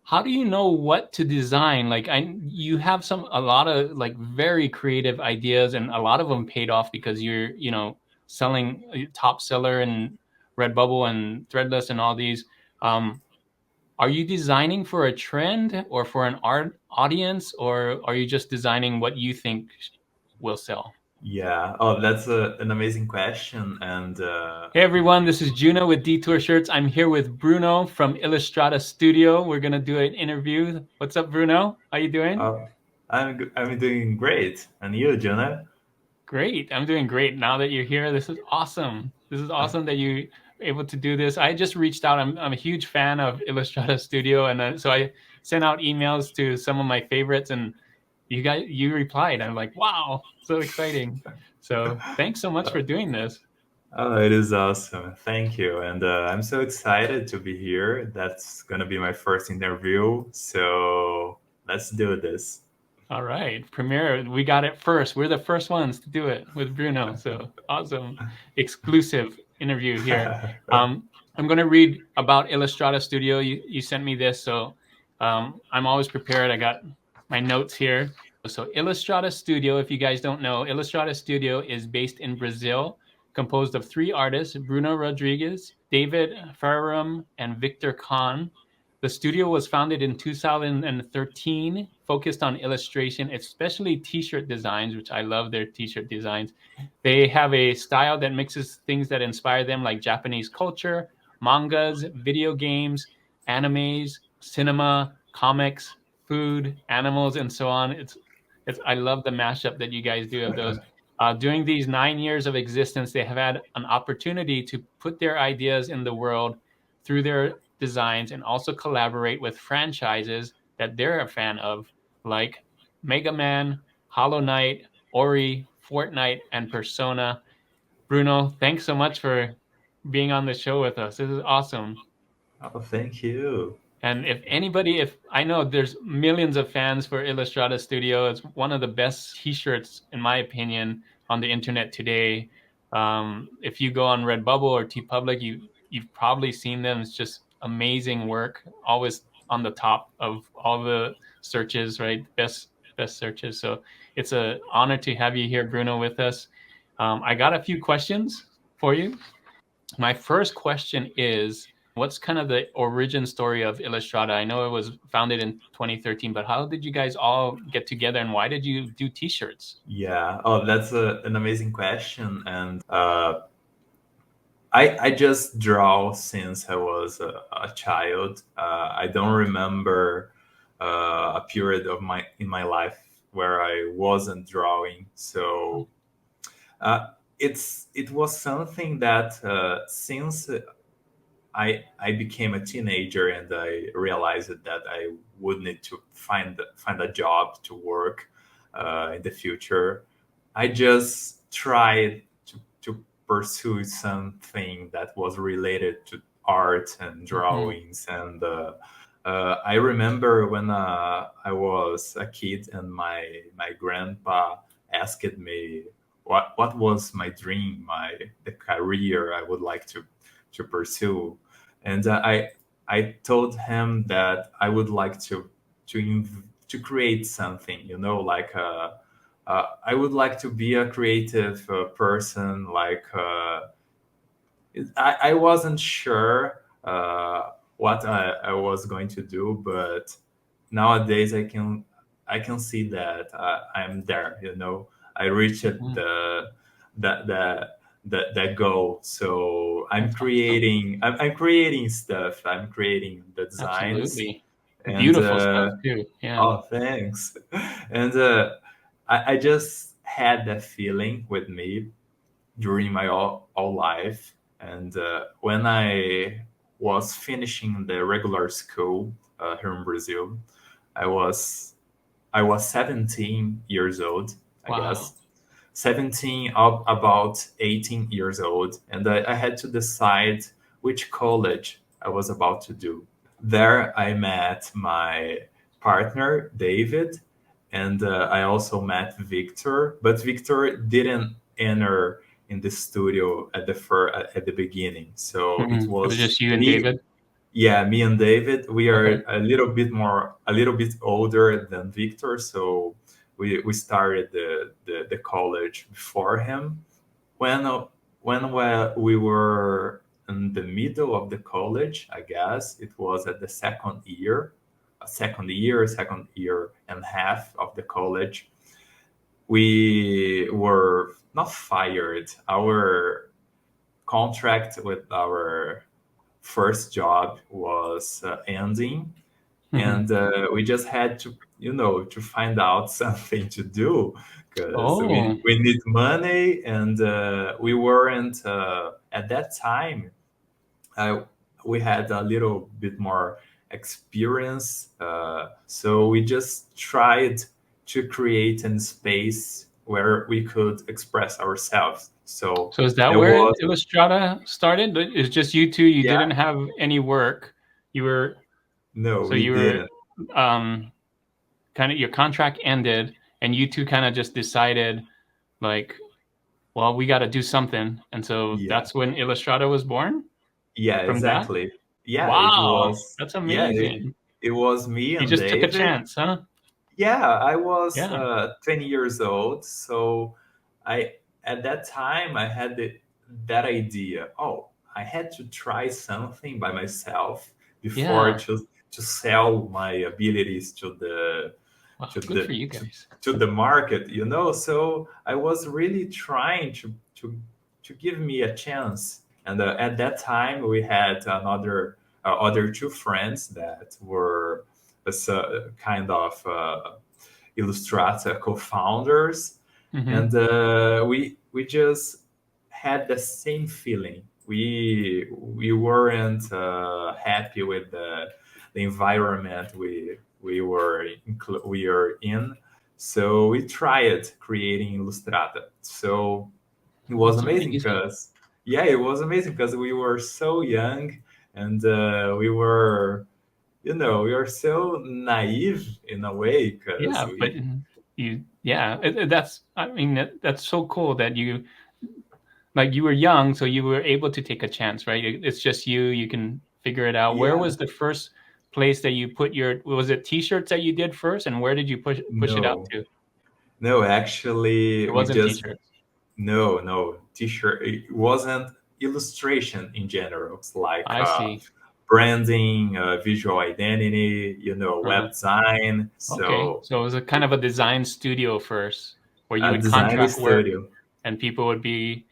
how do you know what to design? Like you have a lot of like very creative ideas, and a lot of them paid off because you're, selling top seller and Redbubble and Threadless and all these. Um, are you designing for a trend or for an art audience, or are you just designing what you think will sell? Yeah. Oh, that's an amazing question. And Hey everyone, this is Juno with Detour Shirts. I'm here with Bruno from Ilustrata Studio. We're gonna do an interview. What's up, Bruno? How you doing? uh, I'm doing great. And you, Jonah? Great. I'm doing great. Now that you're here, this is awesome. This is awesome that you able to do this. I just reached out. I'm a huge fan of Ilustrata Studio, and so I sent out emails to some of my favorites, and you replied. I'm like, wow, so exciting. So thanks so much for doing this. Oh, it is awesome. Thank you. And I'm so excited to be here. That's going to be my first interview. So let's do this. All right, premiere. We got it first. We're the first ones to do it with Bruno. So awesome, exclusive interview here. I'm going to read about Illustrata Studio. You sent me this, so I'm always prepared. I got my notes here. So Illustrata Studio, if you guys don't know, Illustrata Studio is based in Brazil, composed of three artists: Bruno Rodrigues, David Farram, and Victor Kahn. The studio was founded in 2013, focused on illustration, especially t-shirt designs, which I love their t-shirt designs. They have a style that mixes things that inspire them, like Japanese culture, mangas, video games, animes, cinema, comics, food, animals, and so on. It's I love the mashup that you guys do of those. During these 9 years of existence, they have had an opportunity to put their ideas in the world through their designs and also collaborate with franchises that they're a fan of, like Mega Man, Hollow Knight, Ori, Fortnite, and Persona. Bruno, thanks so much for being on the show with us. This is awesome. Oh, thank you. And if I know there's millions of fans for Illustrata Studio, it's one of the best T-shirts, in my opinion, on the internet today. If you go on Redbubble or TeePublic, you've probably seen them. It's just amazing work, always on the top of all the searches, right? Best searches. So it's an honor to have you here, Bruno, with us. I got a few questions for you. My first question is, what's kind of the origin story of Illustrata? I know it was founded in 2013, but how did you guys all get together, and why did you do t-shirts? Yeah. Oh, that's an amazing question. And I just draw since I was a child. I don't remember a period of my in my life where I wasn't drawing. So uh, it was something that since I became a teenager and I realized that I would need to find a job to work in the future. I just tried to pursue something that was related to art and Mhm. drawings. And I remember when I was a kid and my grandpa asked me what was my dream, the career I would like to pursue. And I told him that I would like to create something, like I would like to be a creative person. Like I wasn't sure what I was going to do, but nowadays I can see that I'm there. I reached Mhm. the that goal. So I'm That's awesome. creating I'm creating stuff. I'm creating the designs. Absolutely. And Beautiful stuff too. Yeah. oh, thanks. And I just had that feeling with me during my all life. And when I was finishing the regular school here in Brazil, I was I was 17 years old, I Wow. guess. 17 up about 18 years old, and I had to decide which college I was about to do. There I met my partner David, and I also met Victor, but Victor didn't enter in the studio at the beginning. So it Mhm. It was was just you and me. David? Yeah, me and David, we Okay. are a little bit older than Victor, so we started the college before him. When we were in the middle of the college, I guess it was at the second year and a half of the college. We were not fired. Our contract with our first job was ending, Hmm. and we just had to, to find out something to do because Oh, we need money, and we weren't at that time. uh, we had a little bit more experience, so we just tried to create a space where we could express ourselves. So so is that there where was, Illustrata started? It's just you two. You yeah, didn't have any work. You were no, so we you were didn't. um kind of your contract ended, and you two kind of just decided like, well, we got to do something, and so Yeah, that's when Illustrata was born. yeah, From that, exactly. Yeah, it wow, was. that's Yeah, amazing. it was me You and just took a David. chance, huh? Yeah, I was Yeah, 20 years old, so I at that time I had that idea. Oh, I had to try something by myself before yeah. to sell my abilities Wow, to good for the you guys. to the market, So I was really trying to give me a chance. And at that time, we had other two friends that were kind of Ilustrata co-founders, Hmm. and we just had the same feeling. We weren't happy with the environment we are in, so we tried creating Ilustrata. So it was That's amazing amazing. because, yeah, it was amazing because we were so young, and we were so naive in a way because Yeah, but yeah, that's, I mean, that's so cool that you, like, you were young, so you were able to take a chance, right? It's just you, you can figure it out. Where yeah, was the first place that you put your, was it t-shirts that you did first, and where did you push it out no, to? no, actually, It we wasn't just t-shirts. no t-shirt. It wasn't illustration in general. It's like I see. branding, visual identity, Uh-huh. web design. Okay, So so it was a kind of a design studio first, where you a would design contract work, studio. and people would be,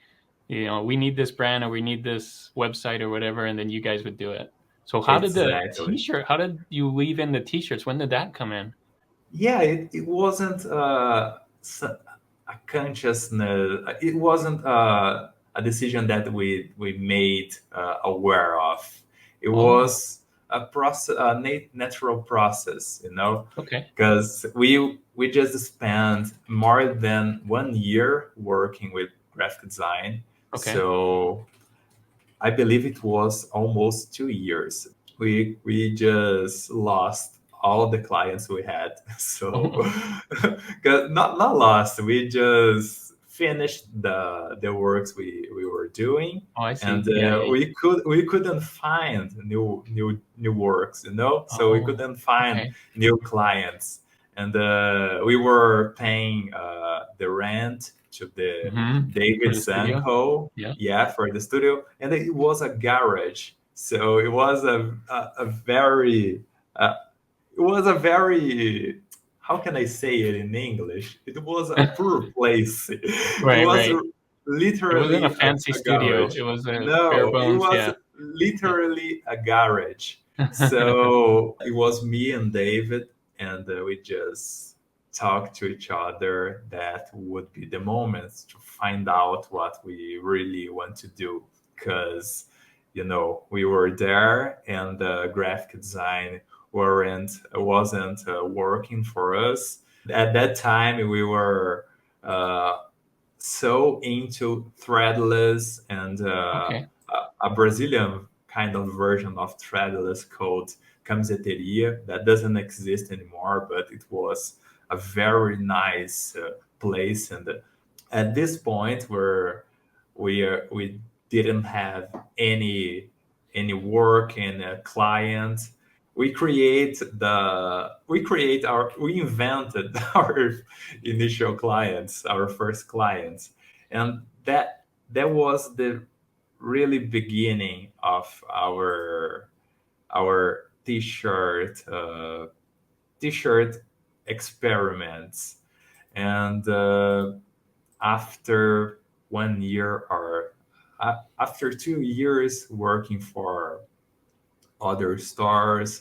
we need this brand or we need this website or whatever, and then you guys would do it. So how did the Exactly. t-shirt, how did you weave in the t-shirts? When did that come in? Yeah, it wasn't a consciousness. It wasn't a decision that we made aware of. It Oh, was a process, natural process, okay. because we just spent more than 1 year working with graphic design. Okay. So I believe it was almost 2 years. We just lost all the clients we had. So Oh, 'cause not lost. We just finished the works we were doing, oh, I and see. Yeah, yeah, yeah. we couldn't find new works, So we Oh, couldn't find okay. new clients, and we were paying the rent to the Mm-hmm. For the David's studio. uncle, Yeah. yeah, for the studio, and it was a garage. So a very uh, it was a very, how can I say it in English? It was a poor place. It Right, was right. It wasn't a literally fancy a studio. garage. It was a bare No, it bones. was Yeah. Yeah. literally a garage. So it was me and David, and we just talked to each other. That would be the moments to find out what we really want to do, because we were there, and graphic design wasn't working for us at that time. We were uh, so into Threadless, and Okay. a Brazilian kind of version of Threadless called Camiseteria that doesn't exist anymore, but it was a very nice place. And at this point, where we didn't have any any work and a client, we invented our initial clients, our first clients, and that was the really beginning of our t-shirt experiments. And after 1 year, or after 2 years working for other stores,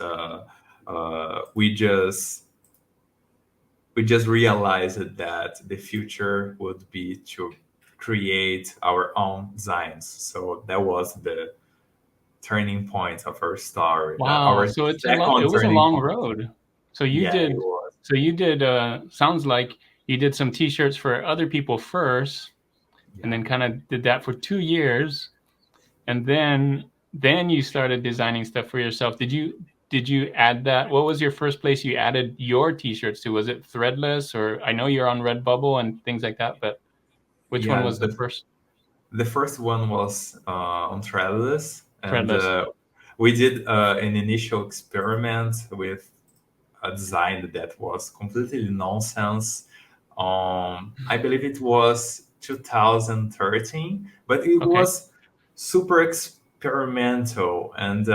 we just realized that the future would be to create our own designs. So that was the turning point of our story. Wow. Our So it second was a turning long point. road. So Yeah, it was. you did sounds like you did some t-shirts for other people first and Yeah. then kind of did that for 2 years, and then you started designing stuff for yourself. Did you add that? What was your first place you added your t-shirts to? Was it Threadless, or I know you're on Redbubble and things like that, but which one Yeah, was the first? the first one was on Threadless, and Threadless. we did an initial experiment with a design that was completely nonsense. I believe it was 2013, but it Okay. was super experimental. And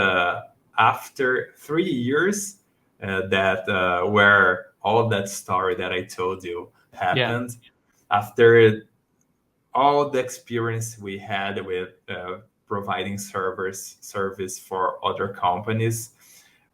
after 3 years, that where all that story that I told you Yeah. happened, after all the experience we had with providing service for other companies,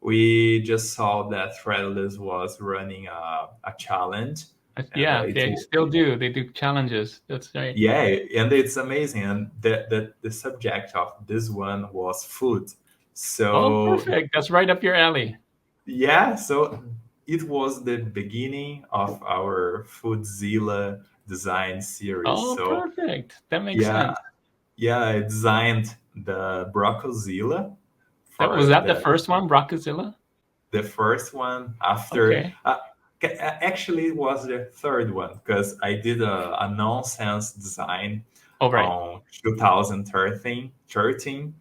we just saw that Threadless was running a challenge, and Yeah, they still do. They do challenges. That's right. yeah, and it's amazing. And the subject of this one was food. Oh, So perfect. That's right up your alley. yeah, so it was the beginning of our Foodzilla design series. Oh, So perfect. That makes yeah, sense. yeah, I designed the Brocozilla That was for that the first one, Brockazilla? the first one. After Okay. actually, it was the third one because I did a nonsense design Oh, right. on 2013,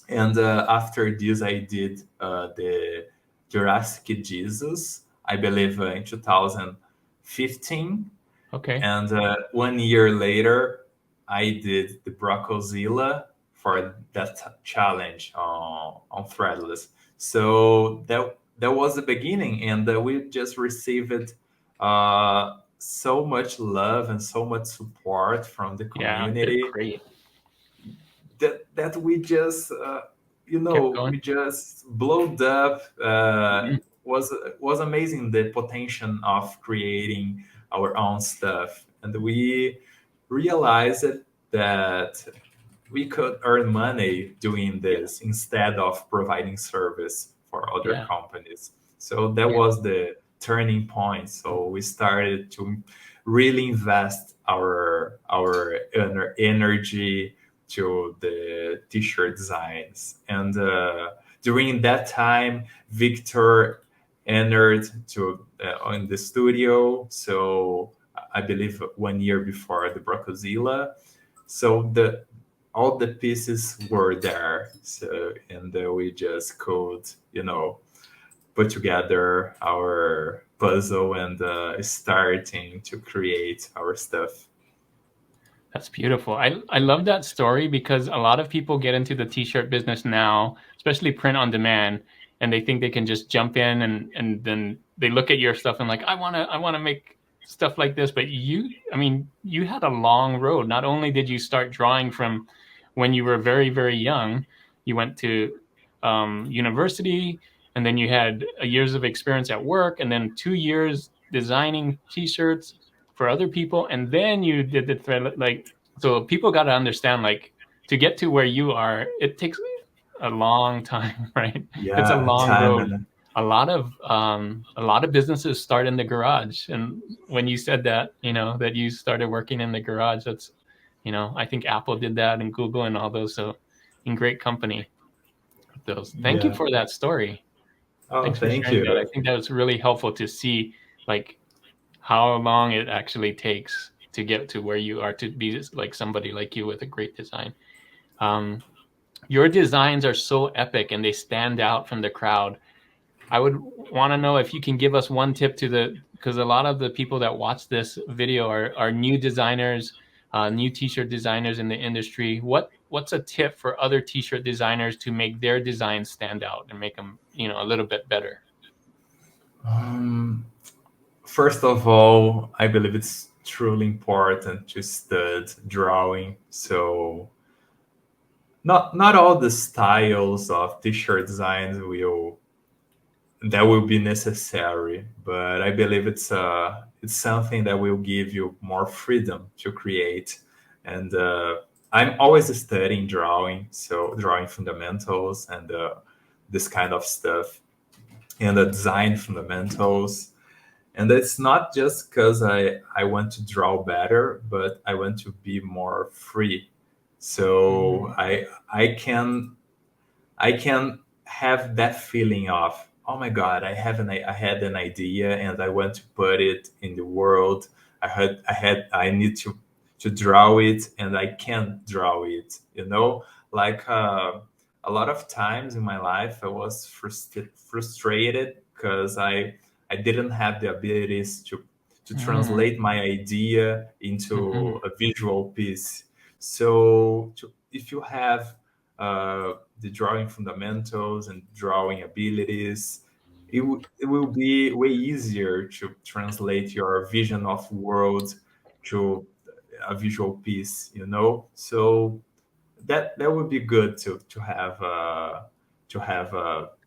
and after this, I did the Jurassic Jesus, I believe, in 2015. Okay. And 1 year later, I did the Brocozilla for that challenge on Threadless. So that was the beginning, and we just received so much love and so much support from the Yeah, they're community great. that we just Kept we going. just blowed up. Mhm. Was amazing, the potential of creating our own stuff, and we realized that we could earn money doing Yeah. this instead of providing service for other Yeah. companies. So that Yeah. was the turning point. So we started to really invest our energy to the t-shirt designs. And during that time, Victor entered to in the studio. So I believe 1 year before the Brocozilla. So the all the pieces were there. So and we just could, put together our puzzle and starting to create our stuff. That's beautiful. I love that story because a lot of people get into the t-shirt business now, especially print on demand, and they think they can just jump in and then they look at your stuff and like, I want to make stuff like this, but I mean, you had a long road. Not only did you start drawing from when you were very, very young, you went to university, and then you had years of experience at work, and then 2 years designing t-shirts for other people, and then you did the thread. Like, so people got to understand, like, to get to where you are, it takes a long time. Right? It's a Yeah, long time road. and A lot of businesses start in the garage, and when you said that, that you started working in the garage, that's, I think Apple did that, and Google and all those. So in great company with those. Thank you yeah. for that story. Oh, Thanks for thank sharing that. I you. think that was really helpful to see, like, how long it actually takes to get to where you are, to be like somebody like you with a great design. Um, Your designs are so epic and they stand out from the crowd. I would want to know if you can give us one tip because a lot of the people that watch this video are new designers, new t-shirt designers in the industry. What's a tip for other t-shirt designers to make their designs stand out and make them, a little bit better? Um, First of all, I believe it's truly important to study drawing. So not all the styles of t-shirt designs will be necessary, but I believe it's something that will give you more freedom to create. And I'm always studying drawing, so drawing fundamentals and this kind of stuff, and the design fundamentals. And it's not just because I want to draw better, but I want to be more free. So Mm. I can have that feeling of, oh my god, I had an idea and I want to put it in the world. I need to draw it and I can't draw it. Like a lot of times in my life I was frustrated because I didn't have the abilities to Mm. translate my idea Mhm. into a visual piece. So if you have the drawing fundamentals and drawing abilities, it will be way easier to translate your vision of world to a visual piece. So that would be good to have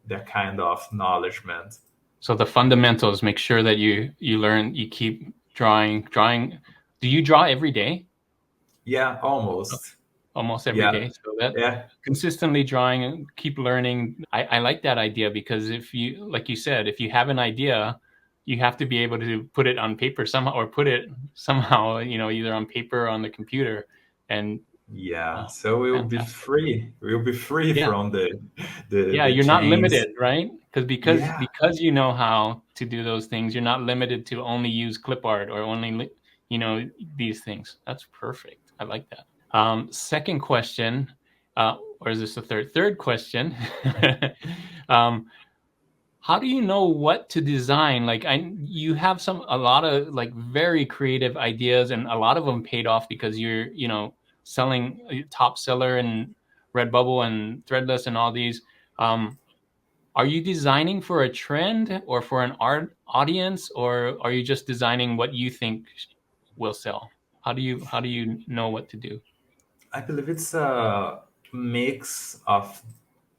that kind of knowledgement. So the fundamentals, make sure that you learn, you keep drawing. Do you draw every day? Yeah, almost. Almost every Yeah, day. So that yeah, consistently drawing and keep learning. I like that idea because if you, like you said, if you have an idea, you have to be able to put it on paper somehow or put it somehow, either on paper or on the computer. And yeah. oh, So we'll be fantastic. free. We'll be free Yeah. from Yeah, the you're not chains. limited, right? Because Yeah, because you know how to do those things, you're not limited to only use clip art or only these things. That's perfect. I like that. Second question, or is this the third? Third question. um, how do you know what to design? Like you have a lot of like very creative ideas, and a lot of them paid off because you're, selling top seller and Redbubble and Threadless and all these. Um, are you designing for a trend or for an art audience, or are you just designing what you think will sell? How do you know what to do? I believe it's a mix of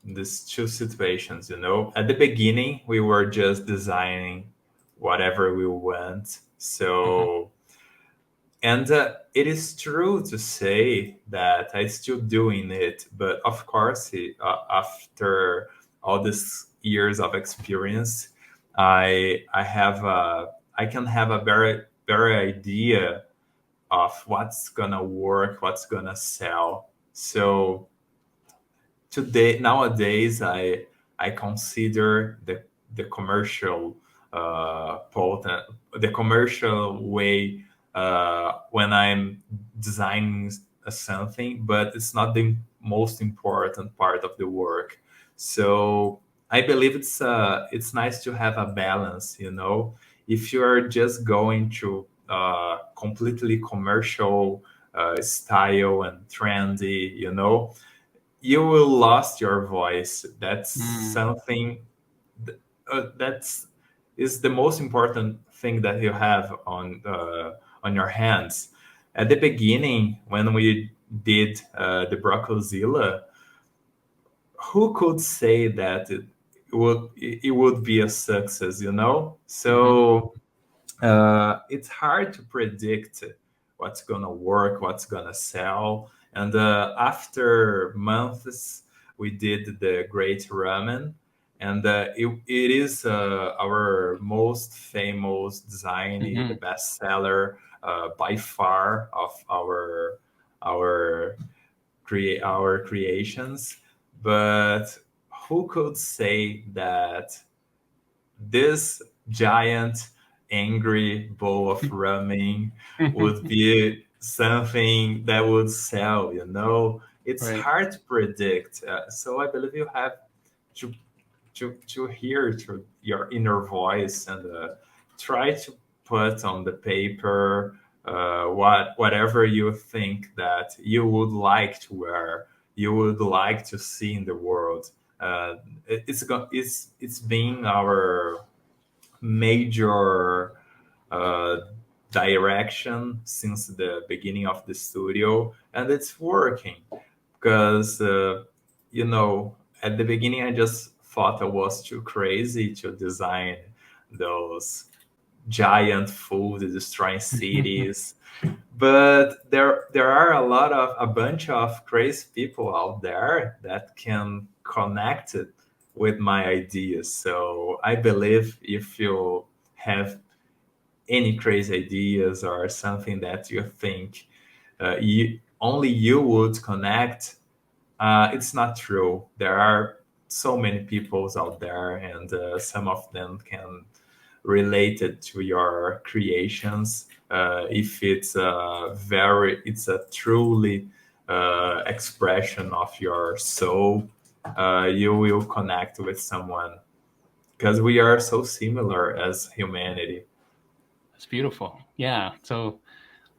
these two situations. At the beginning, we were just designing whatever we want. Mhm. So, and it is true to say that I still doing it, but of course, after all these years of experience, I can have a very better idea of what's gonna work, what's gonna sell. So nowadays, I consider the commercial potent, the commercial way when I'm designing something, but it's not the most important part of the work. So I believe it's nice to have a balance. If you're just going to completely commercial style and trendy, you will lost your voice. That's Mm. something that's is the most important thing that you have on your hands. At the beginning, when we did the Broccolzilla, who could say that it would be a success? Mhm. So it's hard to predict what's gonna work, what's gonna sell. And after months, we did the Great Ramen, and it is our most famous design, the Mhm. best seller by far of our our creations. But who could say that this giant angry bowl of ramen would be something that would sell? it's Right. hard to predict. So I believe you have to to hear to your inner voice and try to put on the paper whatever you think that you would like to wear, you would like to see in the world. It's been our major uh, direction since the beginning of the studio, and it's working because at the beginning I just thought I was too crazy to design those giant food destroying cities. But there are a bunch of crazy people out there that can connect it with my ideas. So I believe if you have any crazy ideas or something that you think only you would connect, it's not true. There are so many peoples out there, and some of them can relate it to your creations. If it's a truly expression of your soul, you will connect with someone because we are so similar as humanity. That's beautiful. Yeah. So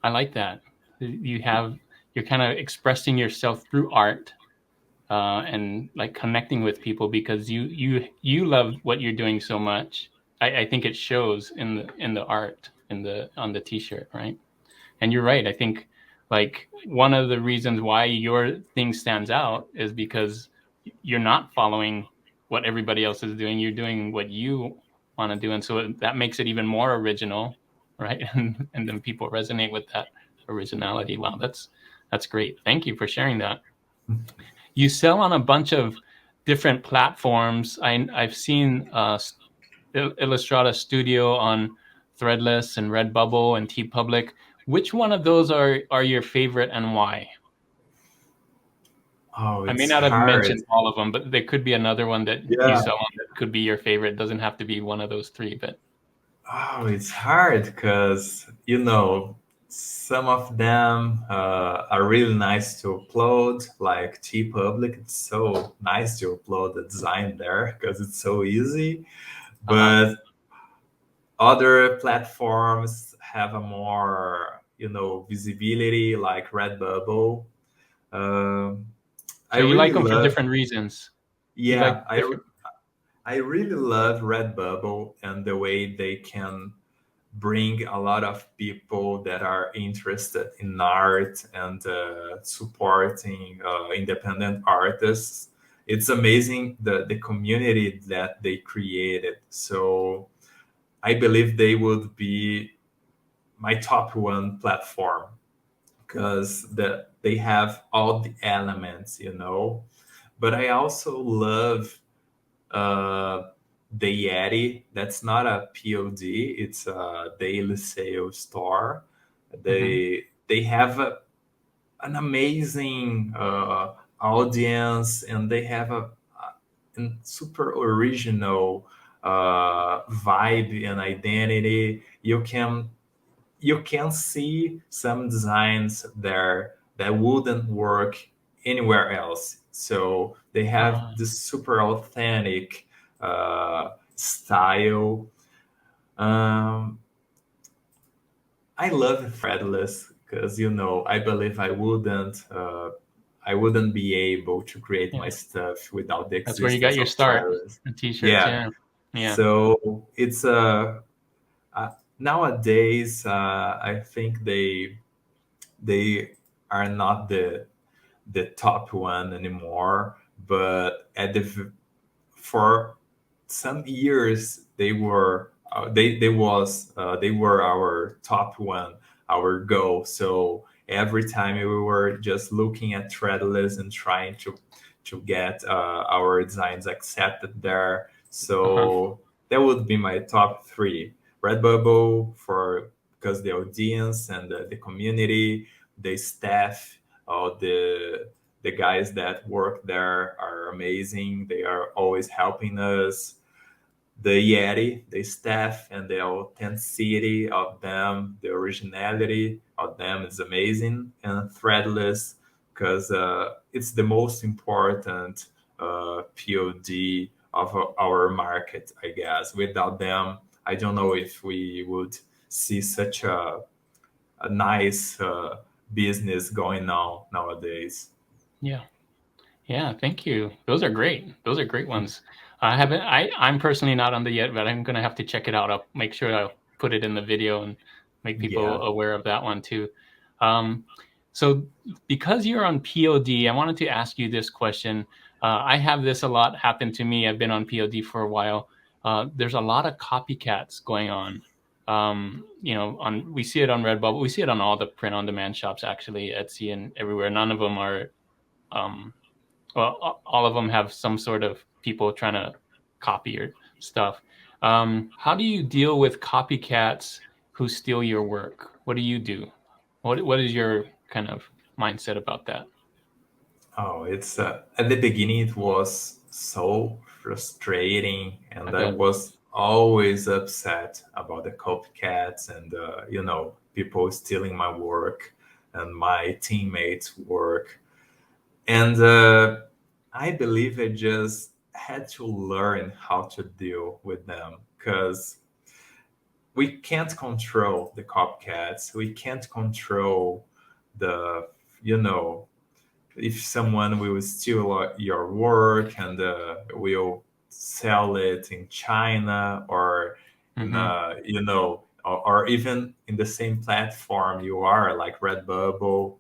I like that. You're kind of expressing yourself through art, and like connecting with people because you love what you're doing so much. I think it shows in the art on the t-shirt, right? And you're right. I think like one of the reasons why your thing stands out is because you're not following what everybody else is doing. You're doing what you want to do, and so that makes it even more original, right? And then people resonate with that originality. Wow, that's great. Thank you for sharing that. You sell on a bunch of different platforms. I've seen Illustrata Studio on Threadless and RedBubble and TeePublic. Which one of those are your favorite and why? Oh, I may it's not have hard. mentioned all of them, but there could be another one that you Yeah. sell on that could be your favorite. It doesn't have to be one of those three, but Oh, it's hard because some of them are really nice to upload, like TeePublic. It's so nice to upload the design there because it's so easy. uh-huh. But other platforms have a more visibility, like Redbubble. Um, I So you really like them for love, different reasons. You yeah, like different. I really love Redbubble and the way they can bring a lot of people that are interested in art and supporting independent artists. It's amazing the community that they created. So I believe they would be my top one platform because they have all the elements. But I also love uh, the Yeti. That's not a POD. It's a daily sales store. Mhm. They have an amazing audience, and they have a super original vibe and identity. You can see some designs there that wouldn't work anywhere else. So they have Uh, this super authentic style. Um, I love Threadless because I believe I wouldn't be able to create my yeah, stuff without the that's where you got existence your of start. Threadless. The t-shirts, Yeah. yeah, yeah. So it's nowadays I think they are not the top one anymore, but for some years they were our top one, our goal. So every time we were just looking at Threadless and trying to get our designs accepted there. Uh-huh. So that would be my top three. Redbubble for because the audience and the community, the staff, the guys that work there are amazing. They are always helping us. The Yeti, the staff, and the authenticity of them, the originality of them is amazing. And Threadless, because it's the most important POD of our market, I guess. Without them, I don't know if we would see such a nice business going on nowadays. Yeah. Yeah, thank you. Those are great. Those are great ones. I haven't I'm personally not on the yet, but I'm gonna have to check it out. I'll make sure I'll put it in the video and make people Yeah. aware of that one too. Um, so because you're on POD, I wanted to ask you this question. I have this a lot happen to me. I've been on POD for a while. There's a lot of copycats going on. We see it on Redbubble. We see it on all the print-on-demand shops, actually, Etsy and everywhere. None of them are um, well, all of them have some sort of people trying to copy your stuff. How do you deal with copycats who steal your work? What do you do? What is your kind of mindset about that? Oh, it's at the beginning it was so frustrating, I and I bet. was always upset about the copycats and people stealing my work and my teammates' work. And I believe I just had to learn how to deal with them because we can't control the copycats. We can't control the, you know, if someone will steal your work and will sell it in China or in Mm-hmm. or even in the same platform you are, like Redbubble.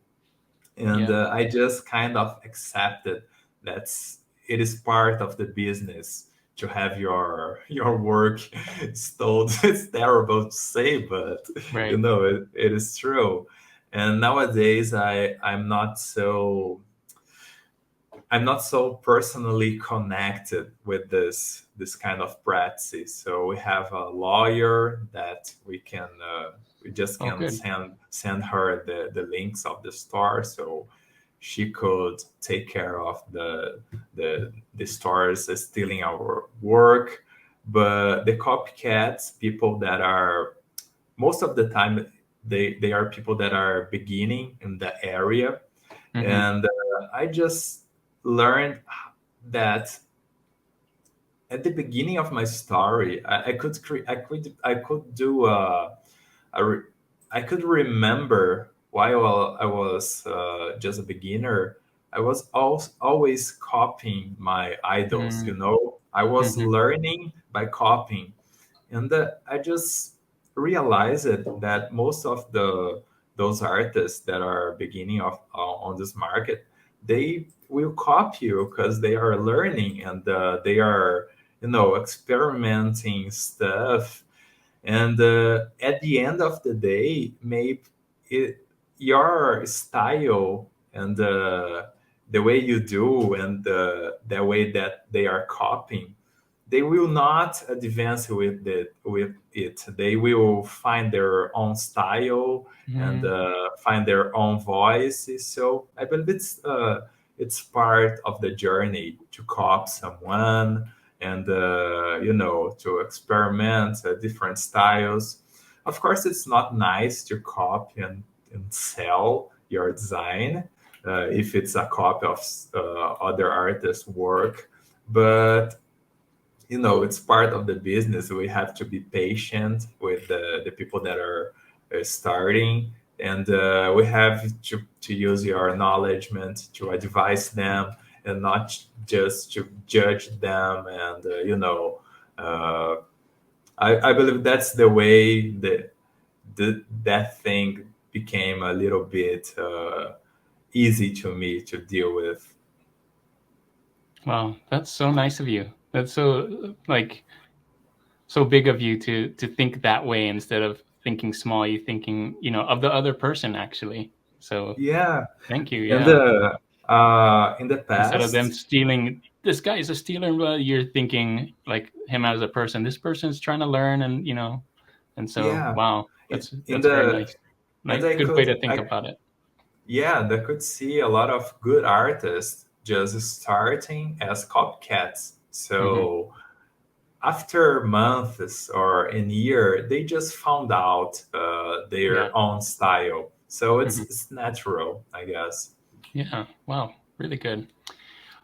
And Yeah. I just kind of accepted that's it is part of the business to have your work stolen. It's terrible to say, but Right. it is true. And nowadays I'm not so personally connected with this kind of practice. So we have a lawyer that we just Oh, can good. send her the links of the store, so she could take care of the stores stealing our work. But the copycats, people that are most of the time they are people that are beginning in the area, Mm-hmm. and I just learned that at the beginning of my story, I could do a re- I could remember while I was just a beginner. I was always copying my idols. I was Mm-hmm. learning by copying, and I just realized that most of the those artists that are beginning of on this market, they will copy you because they are learning and they are experimenting stuff. And at the end of the day, maybe your style and the way you do and the way that they are copying, they will not advance with it. They will find their own style and Mm-hmm. find their own voice. So I believe it's part of the journey to copy someone and to experiment different styles. Of course, it's not nice to copy and sell your design if it's a copy of other artists' work, but it's part of the business. We have to be patient with the people that are starting, and we have to use your acknowledgement to advise them and not just to judge them. And uh, I believe that's the way that thing became a little bit easy to me to deal with. Wow, that's so nice of you. That's so so big of you to think that way instead of thinking small. You thinking, of the other person actually. So Yeah, thank you. and Yeah. in the Instead of them past. stealing, this guy is a stealer, but you're thinking like him as a person. This person's trying to learn, and so Yeah, wow, in, in that's very the nice. and Like good way to think about it. yeah, I could see a lot of good artists just starting as copycats. Hmm. So after months or a year, they just found out Yeah. their own style. So Hmm. it's natural, I guess. Yeah. Wow. Really good.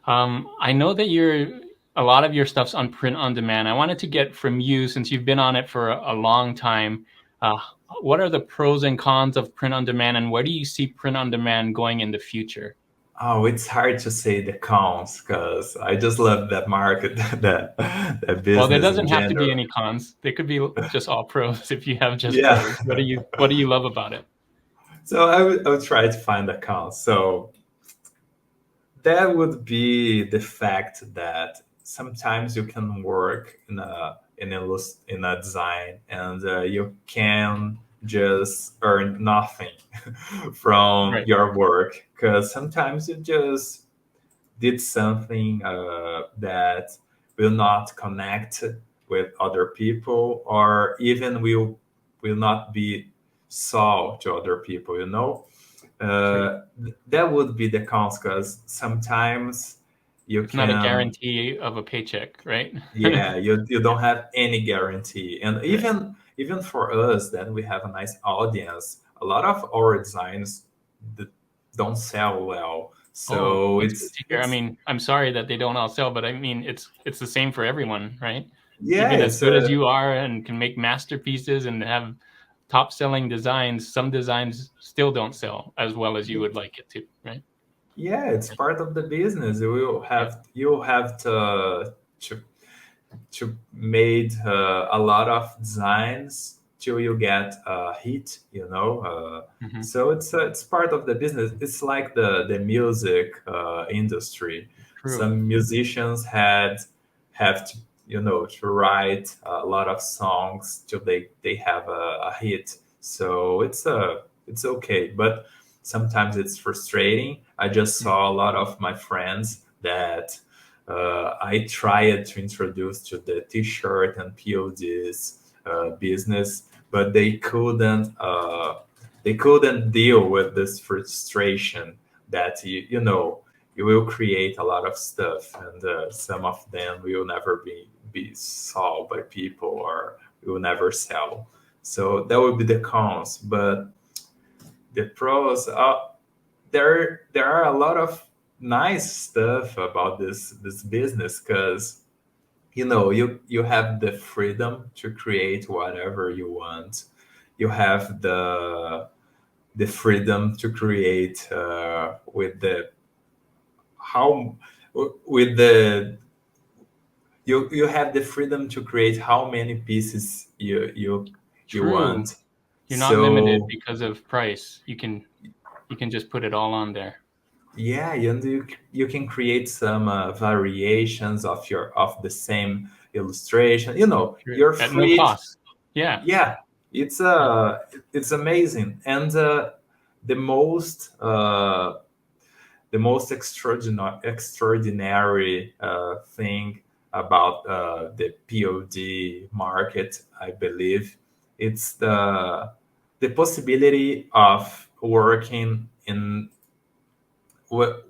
I know that a lot of your stuff's on print on demand. I wanted to get from you, since you've been on it for a long time, uh, what are the pros and cons of print on demand, and where do you see print on demand going in the future? Oh, it's hard to say the cons because I just love that market, that Well, there business in doesn't have to be general. any cons. They could be just all pros if you have just Yeah. pros. What do you love about it? So I would try to find the cons. So that would be the fact that sometimes you can work in a design and you can just earn nothing from Right. your work because sometimes you just did something that will not connect with other people or even will not be sold to other people, you know. True. That would be the cons because sometimes you It's not a can, guarantee of a paycheck, right? yeah, you don't have any guarantee. And Right. even for us that we have a nice audience, a lot of our designs that don't sell well. Oh, So that's good to hear. I mean, I'm sorry that they don't all sell, but I mean, it's the same for everyone, right? yeah, Even as it's good as you are and can make masterpieces and have top selling designs, some designs still don't sell as well as you would like it to, right? yeah, it's part of the business. Yeah. You have to made a lot of designs till you get a hit, you know. Hmm. So it's part of the business. It's like the music industry. True. Some musicians have to, you know, to write a lot of songs till they have a hit. So it's okay, but sometimes it's frustrating. I just Mm. saw a lot of my friends that I tried to introduce to the t-shirt and PODs business, but they couldn't deal with this frustration that you know you will create a lot of stuff and some of them will never be sold by people or will never sell. So that would be the cons, but the pros are there are a lot of nice stuff about this business because you know you have the freedom to create whatever you want. You have the freedom to create with the how with the you have the freedom to create how many pieces you True. want. You're not limited So because of price. You can just put it all on there. yeah, and you can create some variations of the same illustration. You know, True. you're At no free. cost. Yeah. Yeah, Yeah. it's amazing, and the most uh, the most extraordinary thing about the POD market, I believe, it's the possibility of working w-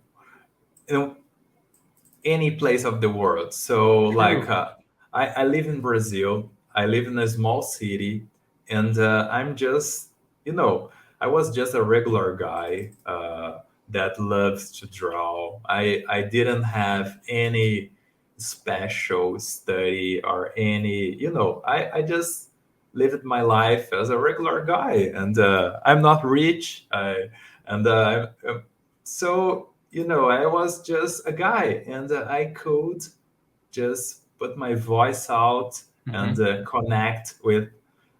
in any place of the world. So, like, True. I live in Brazil. I live in a small city, and I'm just, you know, I was just a regular guy that loves to draw. I didn't have any special study or any, you know, I just lived my life as a regular guy, and I'm not rich. And so you know I was just a guy and I could just put my voice out and Hmm. connect with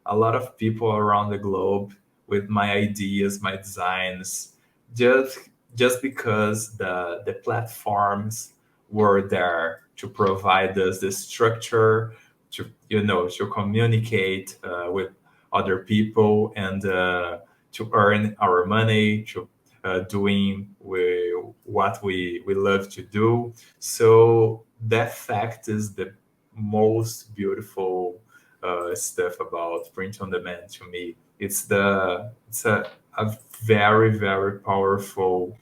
a lot of people around the globe with my ideas, my designs, just just because the platforms were there to provide us the structure to you know to communicate with other people and to earn our money to what we love to do. So that fact is the most beautiful stuff about print on demand to me. It's a very very powerful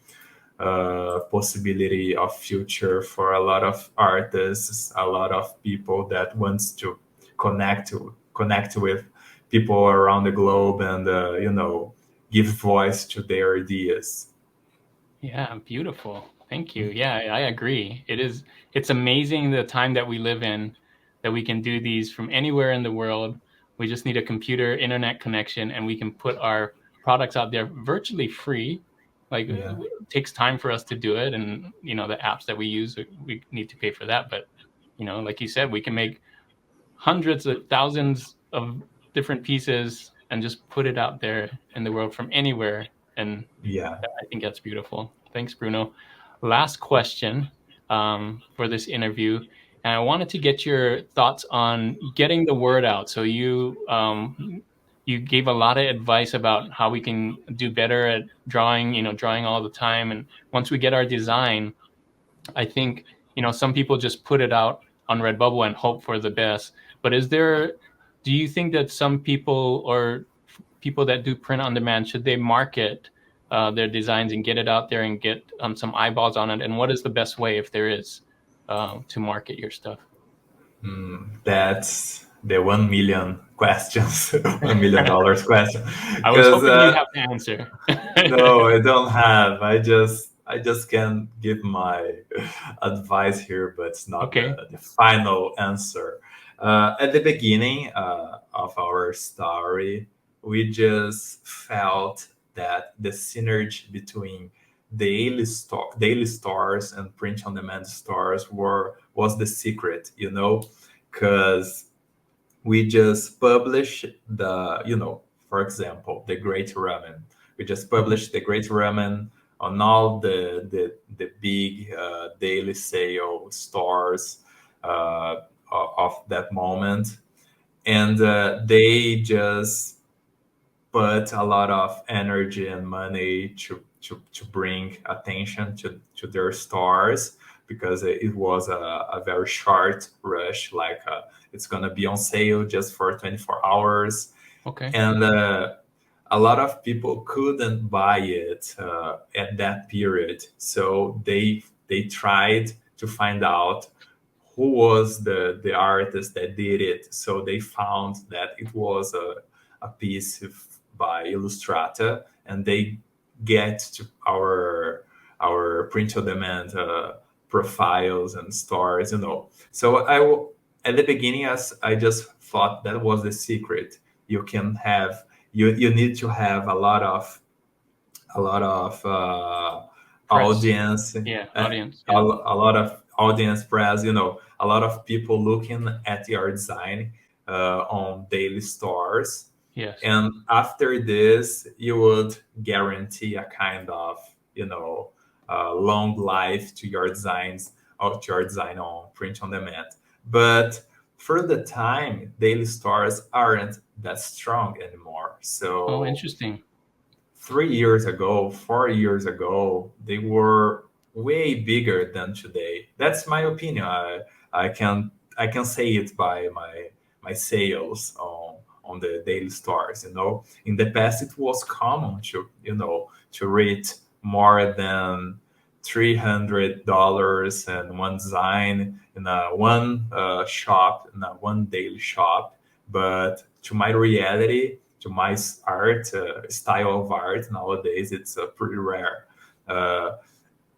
possibility of future for a lot of artists, a lot of people that wants to connect with people around the globe and you know give voice to their ideas. Yeah, beautiful. Thank you. Yeah, I agree. It's amazing the time that we live in, that we can do these from anywhere in the world. We just need a computer, internet connection, and we can put our products out there virtually free. Like Yeah, it takes time for us to do it, and the apps that we use, we need to pay for that. But like you said, we can make hundreds of thousands of different pieces and just put it out there in the world from anywhere. And yeah. I think that's beautiful. Thanks, Bruno. Last question for this interview. And I wanted to get your thoughts on getting the word out. So you gave a lot of advice about how we can do better at drawing, drawing all the time. And once we get our design, I think, some people just put it out on Redbubble and hope for the best. But do you think that some people or people that do print on demand, should they market their designs and get it out there and get some eyeballs on it? And what is the best way, if there is, to market your stuff? That's the 1 million questions, $1 million question. I was Because hoping you'd have to answer. no, I don't have. I just can give my advice here, but it's not Okay. the final answer. At the beginning of our story, we just felt that the synergy between daily stores and print on demand stores was the secret, because we just publish for example, the Great Ramen. We just Mhm. published the Great Ramen on all the big daily sale stores uh, of that moment, and they just put a lot of energy and money to bring attention to their stores, because it was a very short rush, like it's going to be on sale just for 24 hours. Okay. And a lot of people couldn't buy it at that period, so they tried to find out who was the artist that did it. So they found that it was a piece by Ilustrata, and they get to our print on demand profiles and stores. So at the beginning, as I just thought that was the secret. You can have you need to have a lot of Press. audience, Yeah. a, Audience. a Yeah. lot of audience press, a lot of people looking at your design on daily stores. Yes. And after this, you would guarantee a kind of, long life to your designs, or to your design on print on demand. But for the time, daily stores aren't that strong anymore. Oh, So interesting. 3 years ago, 4 years ago, they were way bigger than today. That's my opinion. I can say it by my sales on the daily stores. In the past, it was common to read more than $300 and one design in a one shop, in a one daily shop. But to my reality, to my art style of art nowadays, it's pretty rare.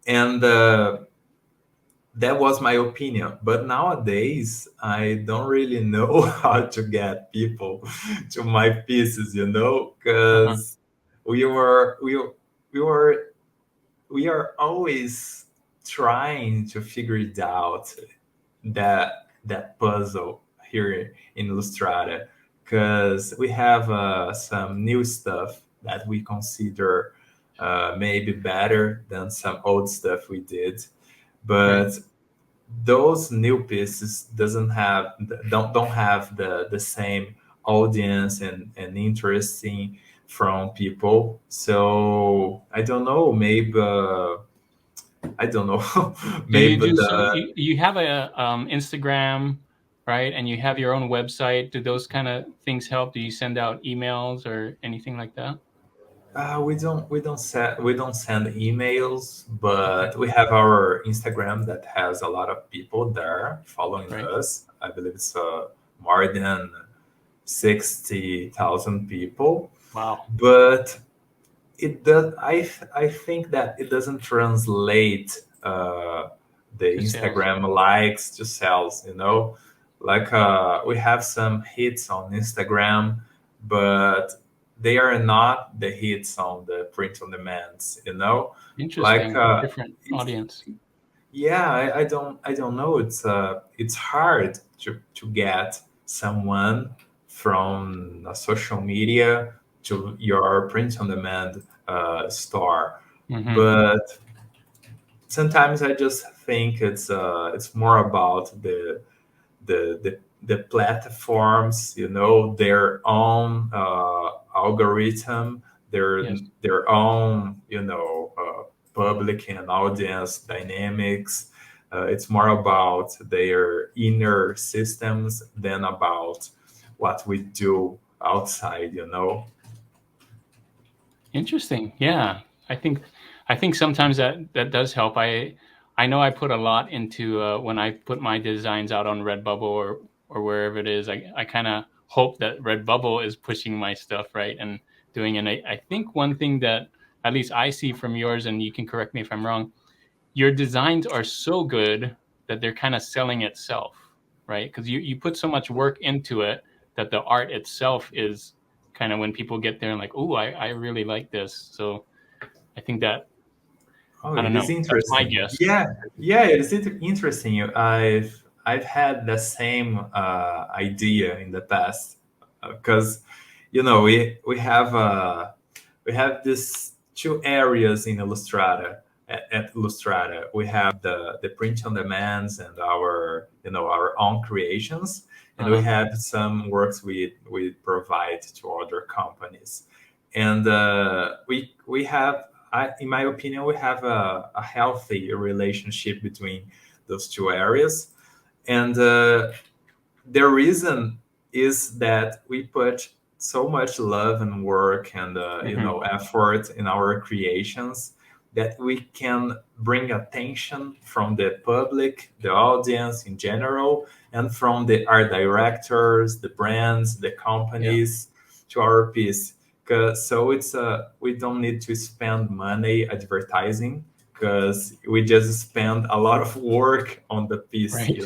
And that was my opinion. But nowadays, I don't really know how to get people to my pieces, Uh-huh. because we were we we were we are always trying to figure it out, that puzzle here in Illustrata, because we have some new stuff that we consider maybe better than some old stuff we did. Right. But those new pieces don't have the same audience and interesting from people. So I don't know, maybe I don't know. Do you Maybe do so the you have a Instagram, right? And you have your own website. Do those kind of things help? Do you send out emails or anything like that? we don't send emails, Okay. but we have our Instagram that has a lot of people there following Right. us. I believe it's more than 60,000 people. Wow. But it does. I think that it doesn't translate the to sales? Instagram likes to sales. Like we have some hits on Instagram, but they are not the hits on the print on demands. Like Interesting. Different it's audience. yeah. I don't know. It's hard to get someone from a social media to your print on demand store, Mm-hmm. but sometimes I just think it's more about the platforms, their own algorithm, their Yes. their own, public and audience dynamics. It's more about their inner systems than about what we do outside. Interesting. Yeah. I think sometimes that does help. I know I put a lot into when I put my designs out on Redbubble or wherever it is. I kind of hope that Redbubble is pushing my stuff, right, and doing. And I think one thing that at least I see from yours, and you can correct me if I'm wrong, your designs are so good that they're kind of selling itself, right? Because you put so much work into it that the art itself is kind of when people get there and like, oh, I really like this. So I think that, Oh, I don't it is know. That's my interesting. guess. Yeah, yeah, it is interesting. I've had the same idea in the past because we have these two areas in Illustrata. At Illustrata, we have the print on demands and our own creations, and we Uh-huh. have some works we provide to other companies, and we have in my opinion, we have a healthy relationship between those two areas. And the reason is that we put so much love and work and Mm-hmm. effort in our creations that we can bring attention from the public, the audience in general, and from the art directors, the brands, the Yeah. companies to our piece. So we don't need to spend money advertising because we just spend a lot of work on the piece, Right.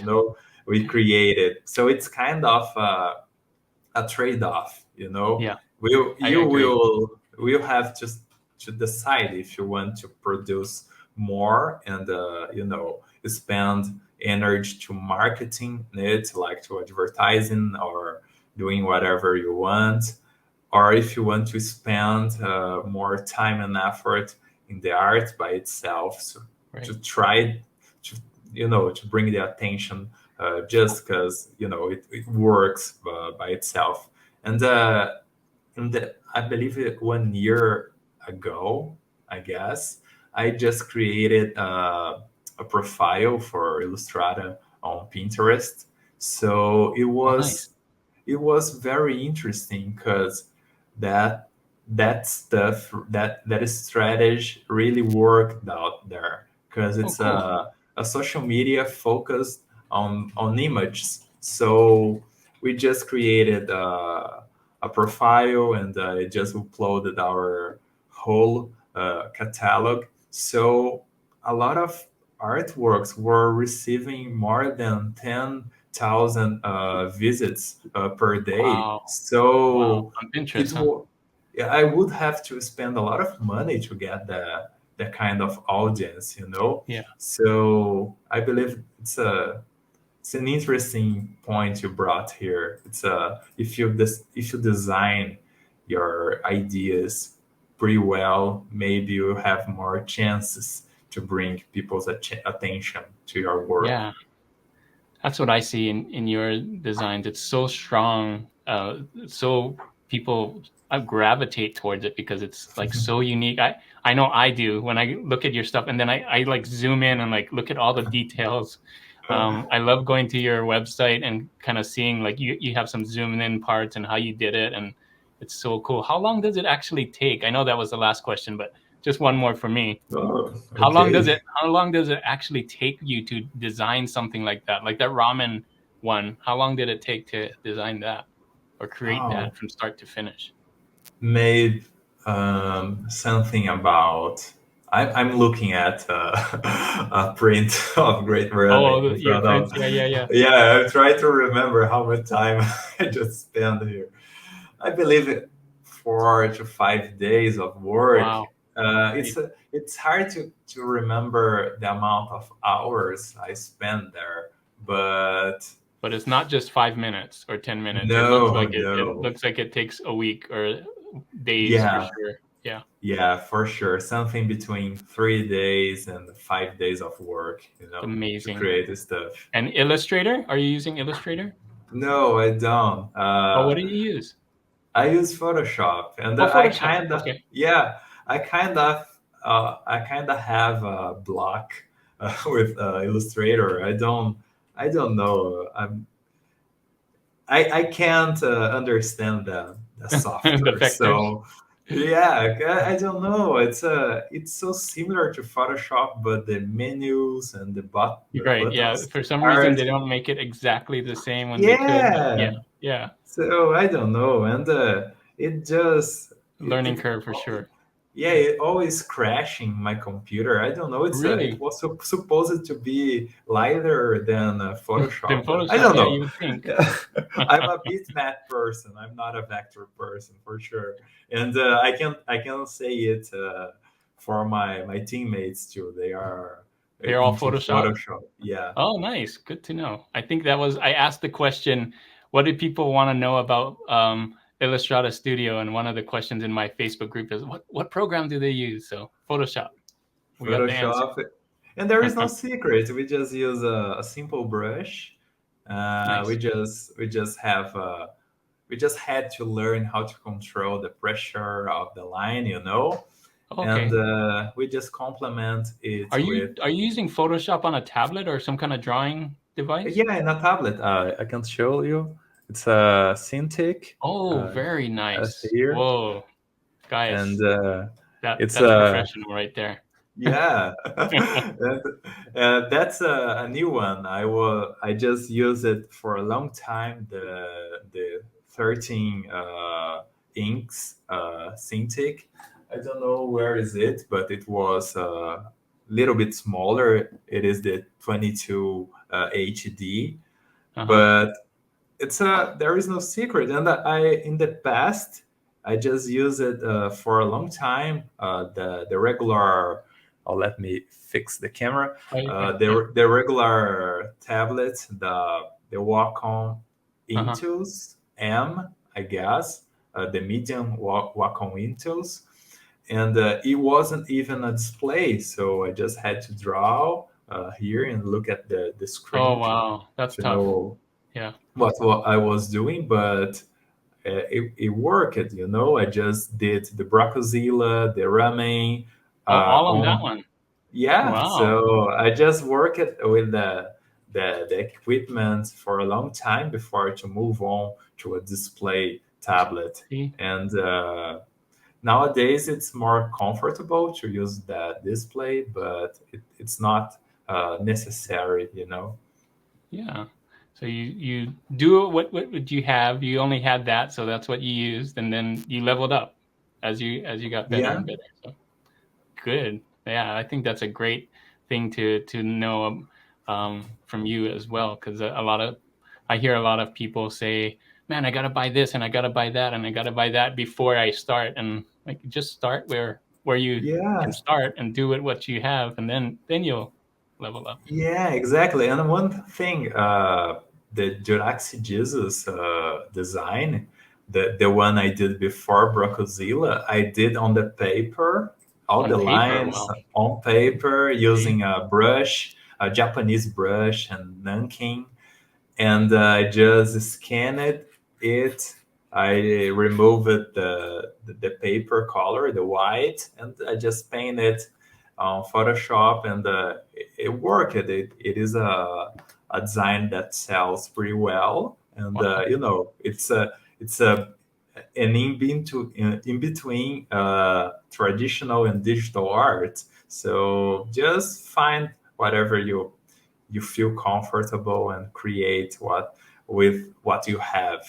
we created. So it's kind of a trade-off. Yeah. I You agree. will have to decide if you want to produce more and spend energy to marketing it, like to advertising or doing whatever you want, or if you want to spend more time and effort in the art by itself, so to Right. try to to bring the attention just because it works by itself. And I believe 1 year ago, I guess, I just created a profile for Illustrata on Pinterest. So it Oh, nice. was it was very interesting because that that stuff that strategy really worked out there because Oh, it's cool. a social media focused on images. So we just created a profile and it just uploaded our whole catalog. So a lot of artworks were receiving more than 10,000 visits per day. Wow. Wow. So On it Pinterest, huh? was, yeah, I would have to spend a lot of money to get the kind of audience. Yeah. So I believe it's an interesting point you brought here. It's if you design your ideas pretty well, maybe you have more chances to bring people's attention to your work. Yeah. That's what I see in your designs. It's so strong. So people gravitate towards it because it's like so unique. I know I do when I look at your stuff and then I like zoom in and like look at all the details. I love going to your website and kind of seeing like you have some zoomed in parts and how you did it, and it's so cool. How long does it actually take? I know that was the last question, but just one more for me. Oh, How long does okay. it how long does it actually take you to design something like that? Like that ramen one, how long did it take to design that or create Oh, that from start to finish? maybe. Something about. I'm looking at a print of Great Running Oh, in your front prints. of. Yeah, yeah, yeah. Yeah, I'm trying to remember how much time I just spent here. I believe 4 to 5 days of work. Wow. It's hard to remember the amount of hours I spent there, but But it's not just 5 minutes or 10 minutes. It looks no, like it no, looks like it takes a week or days for yeah, sure. Yeah, yeah, for sure, something between 3 days and 5 days of work, it's to amazing. create this stuff. And Illustrator? Are you using Illustrator? No, I don't. Oh, what do you use? I use Photoshop, and Oh, Photoshop. Okay. yeah, I kind of have a block with Illustrator. I don't know. I can't understand the The software. vectors. So yeah, I don't know. It's so similar to Photoshop, but the menus and You're right. Yeah. buttons For to some reason, art. they don't make it exactly the same when they could. But yeah, Yeah. yeah. So I don't know, and it just Learning it curve for sure. yeah, it always crashing my computer. I don't know. It Really? was supposed to be lighter than Then Photoshop, but I Photoshop. don't Yeah, know. you would think. I'm a bitmap person. I'm not a vector person for sure, and I can say it for my teammates too. They are They're all into Photoshop. Photoshop. Yeah. Oh, nice. Good to know. I think that was, I asked the question, what do people want to know about Illustrata Studio? And one of the questions in my Facebook group is, what program do they use? So Photoshop. We got the answer. Photoshop, and there is no secret. We just use a simple brush. Nice. We just had to learn how to control the pressure of the line, and Okay. we just complement it Are you with. are you using Photoshop on a tablet or some kind of drawing device? Yeah, in a tablet. I can show you. It's a Cintiq Oh, very nice. here, Whoa, and guys, it's that's a. professional right there. Yeah, and, that's a new one. I just used it for a long time. The 13 inks Cintiq. I don't know where is it, but it was a little bit smaller. It is the 22 HD, Uh-huh. but there is no secret. And I in the past I just used it for a long time. The regular. Oh, let me fix the camera. Oh, you're fine. Yeah. The regular tablet, the Wacom Uh-huh. Intuos M, I guess, the medium Wacom Intuos, and it wasn't even a display, so I just had to draw here and look at the Oh, screen wow. That's to tough. know Yeah. what I was doing, but it worked. I just did the Brockozilla, the ramen Oh, all on that on. one. Yeah, Wow. so I just worked with the equipment for a long time before to move on to a display tablet. See? And nowadays it's more comfortable to use that display, but it's not necessary. Yeah. So you do what would you have? You only had that, so that's what you used, and then you leveled up as you got better Yeah, and better. So good. Yeah, I think that's a great thing to know from you as well, because I hear a lot of people say, "Man, I gotta buy this and I gotta buy that and I gotta buy that before I start," and like just start where you yeah. can start and do what you have, and then you'll level up. Yeah, exactly. And one thing, the Juraxi Jesus design, the one I did before Brockozilla, I did on the paper, all On the paper, lines wow. on paper See? using a brush, a Japanese brush and Nanking, and I just scanned it. I removed the paper color, the white, and I just painted on Photoshop, and it worked. It is a design that sells pretty well, and Wow. it's an in between traditional and digital art. So just find whatever you feel comfortable and create with what you have.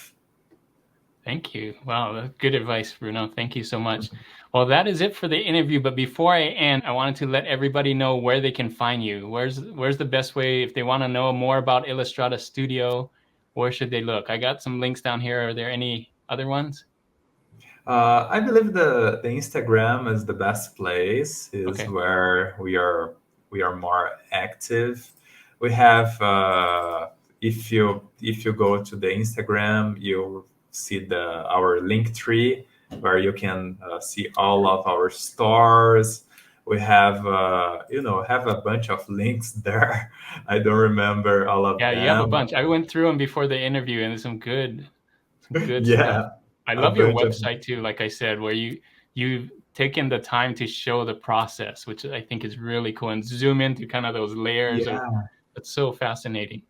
Thank you. Wow, that's good advice, Bruno. Thank you so much. Well, that is it for the interview. But before I end, I wanted to let everybody know where they can find you. Where's the best way if they want to know more about Ilustrata Studio? Where should they look? I got some links down here. Are there any other ones? I believe the Instagram is the best place. Is Okay. where we are more active. We have if you go to the Instagram, you'll see our link tree where you can see all of our stores. We have have a bunch of links there. I don't remember all of Yeah, you have a them. bunch. I went through them before the interview, and there's some good stuff. Yeah, I a love your bunch of website too, like I said, where you've taken the time to show the process, which I think is really cool, and zoom into kind of those layers of. yeah. It's so fascinating.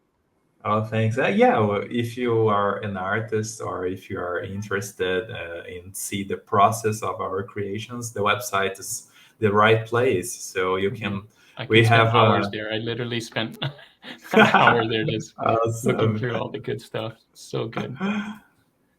Oh, thanks. Yeah, well, if you are an artist or if you are interested in see the process of our creations, the website is the right place. So you Mhm. can, I we could spend have hours there. I literally spent an hour there just looking awesome. through all the good stuff. So good.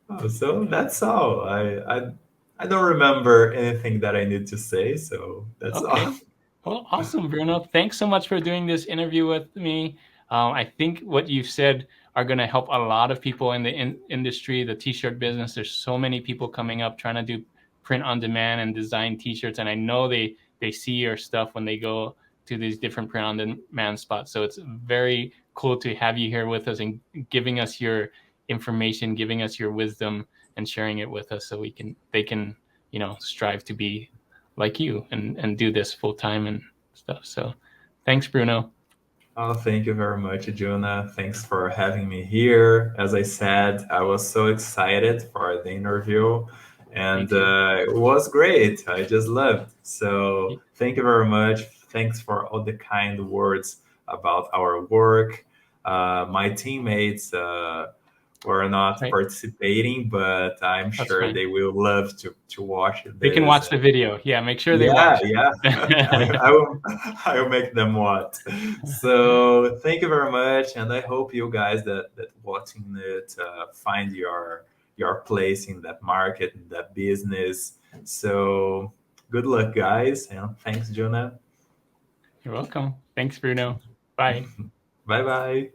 Oh, so that's all. I don't remember anything that I need to say. So that's all. Okay. Well, awesome, Bruno. Thanks so much for doing this interview with me. I think what you've said are going to help a lot of people in the industry, the t-shirt business. There's so many people coming up trying to do print on demand and design t-shirts, and I know they see your stuff when they go to these different print on demand spots. So it's very cool to have you here with us and giving us your information, giving us your wisdom, and sharing it with us so they can strive to be like you and do this full time and stuff. So thanks, Bruno. Oh, thank you very much, Jonah. Thanks for having me here. As I said, I was so excited for the interview, Me and too. it was great. I just loved. So, thank you very much. Thanks for all the kind words about our work. My teammates were not Right. participating, but I'm That's sure fine. they will love to watch They can this. watch the video. Yeah, make sure they Yeah, watch yeah. it. I will I will make them watch. So thank you very much, and I hope you guys that watching it find your place in that market, in that business. So good luck, guys, and thanks, Jonah. You're welcome. Thanks, Bruno. Bye. Bye bye.